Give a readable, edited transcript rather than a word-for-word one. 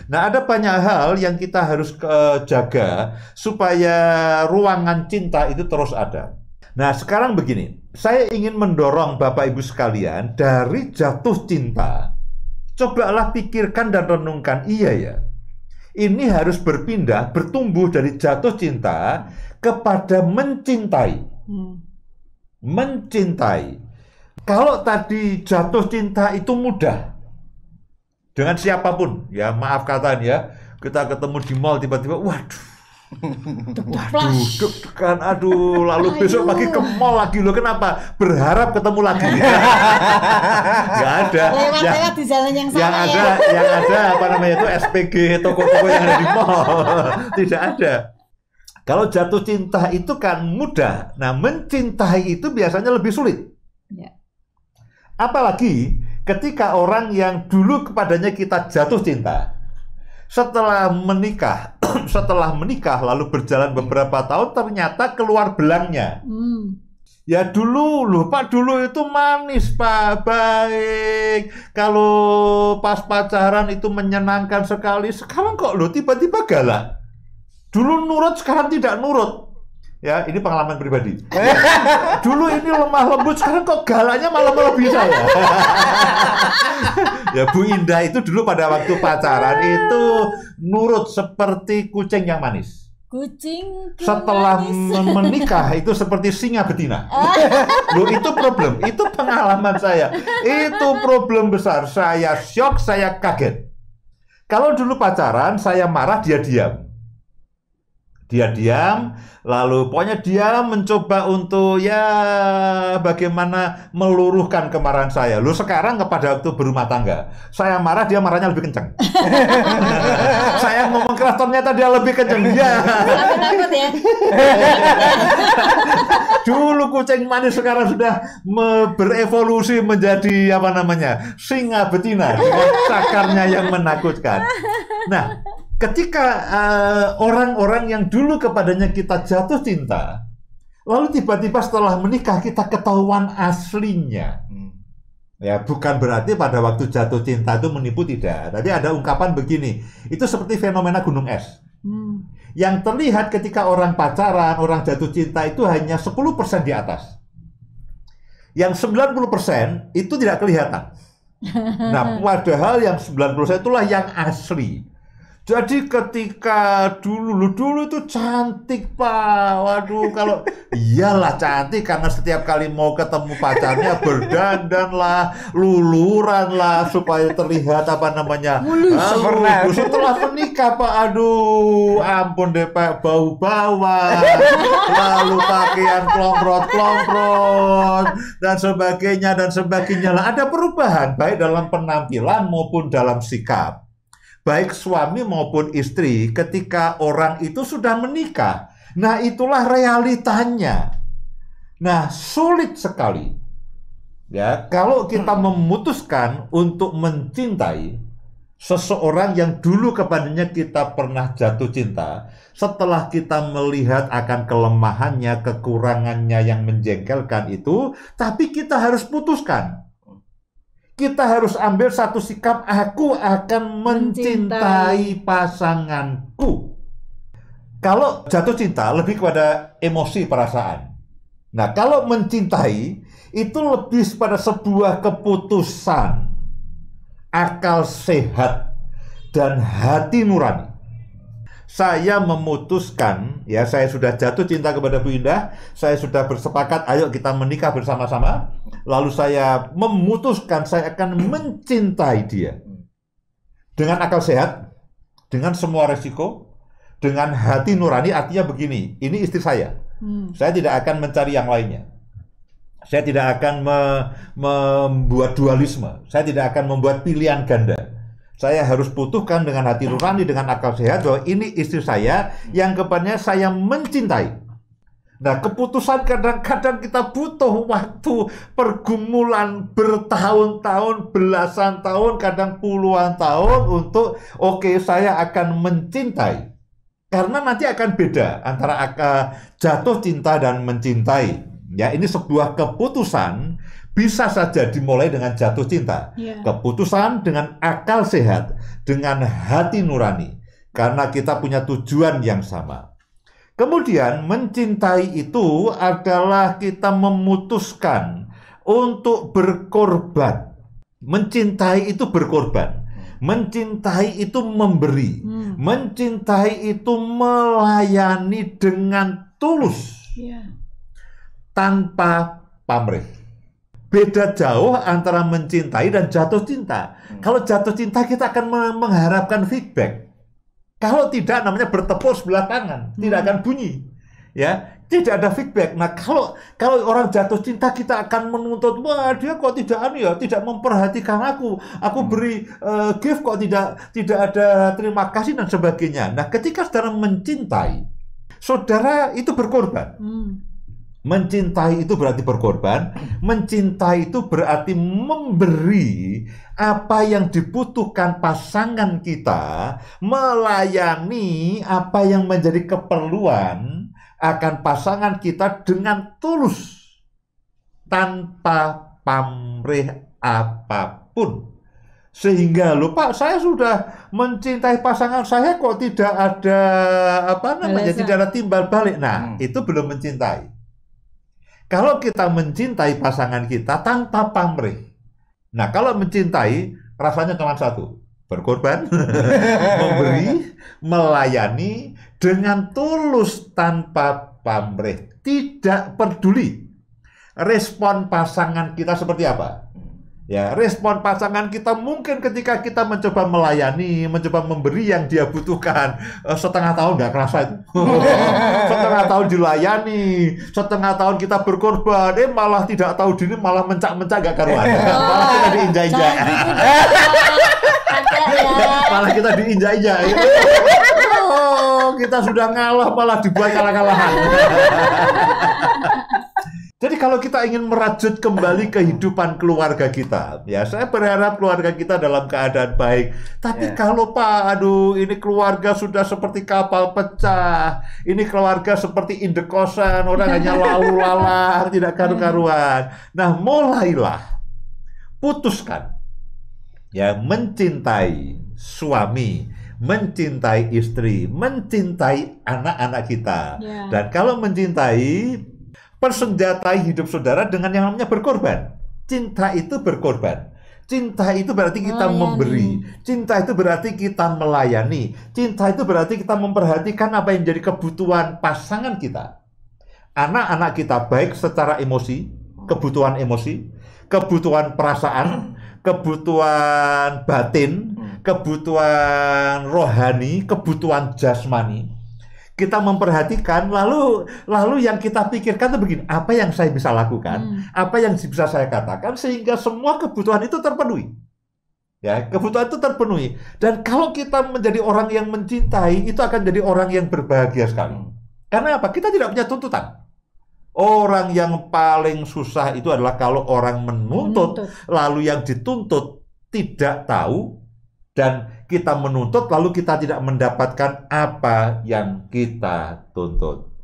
Nah, ada banyak hal yang kita harus jaga supaya ruangan cinta itu terus ada. Nah, sekarang begini, saya ingin mendorong Bapak Ibu sekalian dari jatuh cinta. Cobalah pikirkan dan renungkan, iya ya, ini harus berpindah, bertumbuh dari jatuh cinta kepada mencintai. Mencintai. Kalau tadi jatuh cinta itu mudah, dengan siapapun, ya maaf kata ya, kita ketemu di mall tiba-tiba, waduh, deg-degan, aduh, lalu besok pagi ke mall lagi loh, kenapa? Berharap ketemu lagi. Nggak ada. Lewat di jalan yang sama yang ada apa namanya itu SPG, toko-toko yang ada di mall. Tidak ada. Kalau jatuh cinta itu kan mudah. Nah, mencintai itu biasanya lebih sulit. Ya. Apalagi ketika orang yang dulu kepadanya kita jatuh cinta, setelah menikah lalu berjalan beberapa tahun ternyata keluar belangnya. Ya dulu loh Pak, dulu itu manis Pak, baik. Kalau pas pacaran itu menyenangkan sekali. Sekarang kok loh tiba-tiba galak. Dulu nurut, sekarang tidak nurut. Ya, ini pengalaman pribadi. Dulu ini lemah lembut, sekarang kok galaknya malah melebihi saya. Ya, Bu Indah itu dulu pada waktu pacaran itu nurut seperti kucing yang manis. Kucing setelah menikah itu seperti singa betina. Loh, itu problem, itu pengalaman saya. Itu problem besar. Saya syok, saya kaget. Kalau dulu pacaran, saya marah, dia diam. Dia diam, lalu pokoknya dia mencoba untuk ya bagaimana meluruhkan kemarahan saya. Lu sekarang kepada waktu berumah tangga, saya marah, dia marahnya lebih kencang. Saya ngomong keras, ternyata dia lebih kencang. Ya. Takut ya. Dulu kucing manis, sekarang sudah berevolusi menjadi apa namanya, singa betina dengan cakarnya yang menakutkan. Nah, ketika orang-orang yang dulu kepadanya kita jatuh cinta, lalu tiba-tiba setelah menikah kita ketahuan aslinya. Ya, bukan berarti pada waktu jatuh cinta itu menipu, tidak. Tadi ada ungkapan begini, itu seperti fenomena gunung es. Yang terlihat ketika orang pacaran, orang jatuh cinta itu hanya 10% di atas. Yang 90% itu tidak kelihatan. Nah, padahal yang 90% itulah yang asli. Jadi ketika dulu itu cantik Pak, waduh, kalau iyalah cantik karena setiap kali mau ketemu pacarnya berdandan lah, luluran lah supaya terlihat apa namanya, mulus. Setelah menikah Pak, aduh, ampun deh Pak, bau bawang, lalu pakaian klomprot dan sebagainya lah. Ada perubahan baik dalam penampilan maupun dalam sikap. Baik suami maupun istri ketika orang itu sudah menikah. Nah, itulah realitanya. Nah, sulit sekali. Ya, kalau kita memutuskan untuk mencintai seseorang yang dulu kepadanya kita pernah jatuh cinta, setelah kita melihat akan kelemahannya, kekurangannya yang menjengkelkan itu, tapi kita harus putuskan. Kita harus ambil satu sikap, aku akan mencintai pasanganku. Kalau jatuh cinta lebih kepada emosi perasaan. Nah, kalau mencintai itu lebih pada sebuah keputusan, akal sehat, dan hati nurani. Saya memutuskan, ya saya sudah jatuh cinta kepada Bu Indah, saya sudah bersepakat, ayo kita menikah bersama-sama. Lalu saya memutuskan saya akan mencintai dia. Dengan akal sehat, dengan semua resiko, dengan hati nurani, artinya begini, ini istri saya. Saya tidak akan mencari yang lainnya. Saya tidak akan membuat dualisme. Saya tidak akan membuat pilihan ganda. Saya harus putuskan dengan hati nurani, dengan akal sehat bahwa ini istri saya yang kepadanya saya mencintai. Nah, keputusan kadang-kadang kita butuh waktu pergumulan bertahun-tahun, belasan tahun, kadang puluhan tahun untuk oke, saya akan mencintai. Karena nanti akan beda antara jatuh cinta dan mencintai. Ya, ini sebuah keputusan bisa saja dimulai dengan jatuh cinta. Iya. Keputusan dengan akal sehat, dengan hati nurani. Karena kita punya tujuan yang sama. Kemudian mencintai itu adalah kita memutuskan untuk berkorban. Mencintai itu berkorban. Mencintai itu memberi. Mencintai itu melayani dengan tulus. Iya. Tanpa pamrih. Beda jauh antara mencintai dan jatuh cinta. Kalau jatuh cinta kita akan mengharapkan feedback. Kalau tidak namanya bertepuk sebelah tangan, tidak akan bunyi. Ya, tidak ada feedback. Nah, kalau orang jatuh cinta kita akan menuntut, wah dia kok tidak memperhatikan aku. Aku beri gift kok tidak ada terima kasih dan sebagainya. Nah, ketika saudara mencintai, saudara itu berkorban. Mencintai itu berarti berkorban, mencintai itu berarti memberi apa yang dibutuhkan pasangan kita, melayani apa yang menjadi keperluan akan pasangan kita dengan tulus, tanpa pamrih apapun. Sehingga Pak, saya sudah mencintai pasangan saya kok tidak ada tidak ada timbal balik. Nah, itu belum mencintai. Kalau kita mencintai pasangan kita tanpa pamrih. Nah, kalau mencintai rasanya cuma satu, berkorban, memberi, melayani dengan tulus tanpa pamrih. Tidak peduli respon pasangan kita seperti apa. Ya, respon pasangan kita mungkin ketika kita mencoba melayani, mencoba memberi yang dia butuhkan, setengah tahun nggak kerasa itu. Setengah tahun dilayani, setengah tahun kita berkorban, malah tidak tahu diri, malah mencak-mencak nggak karuan. Malah kita diinjak-injak. Malah kita diinjak-injak. Oh, kita sudah ngalah, malah dibuat kalah-kalahan. Jadi kalau kita ingin merajut kembali kehidupan keluarga kita, ya saya berharap keluarga kita dalam keadaan baik. Tapi kalau ini keluarga sudah seperti kapal pecah, ini keluarga seperti indekosan, orang hanya lalu lalang, tidak karu-karuan. Nah, mulailah putuskan, ya mencintai suami, mencintai istri, mencintai anak-anak kita. Dan kalau mencintai, persenjatai hidup saudara dengan yang namanya berkorban. Cinta itu berkorban. Cinta itu berarti kita memberi. Cinta itu berarti kita melayani. Cinta itu berarti kita memperhatikan apa yang menjadi kebutuhan pasangan kita. Anak-anak kita baik secara emosi, kebutuhan emosi, kebutuhan perasaan, kebutuhan batin, kebutuhan rohani, kebutuhan jasmani. Kita memperhatikan, lalu yang kita pikirkan itu begini, apa yang saya bisa lakukan, apa yang bisa saya katakan, sehingga semua kebutuhan itu terpenuhi. Ya, kebutuhan itu terpenuhi. Dan kalau kita menjadi orang yang mencintai, itu akan jadi orang yang berbahagia sekali. Karena apa? Kita tidak punya tuntutan. Orang yang paling susah itu adalah kalau orang menuntut, lalu yang dituntut tidak tahu, dan kita menuntut lalu kita tidak mendapatkan apa yang kita tuntut.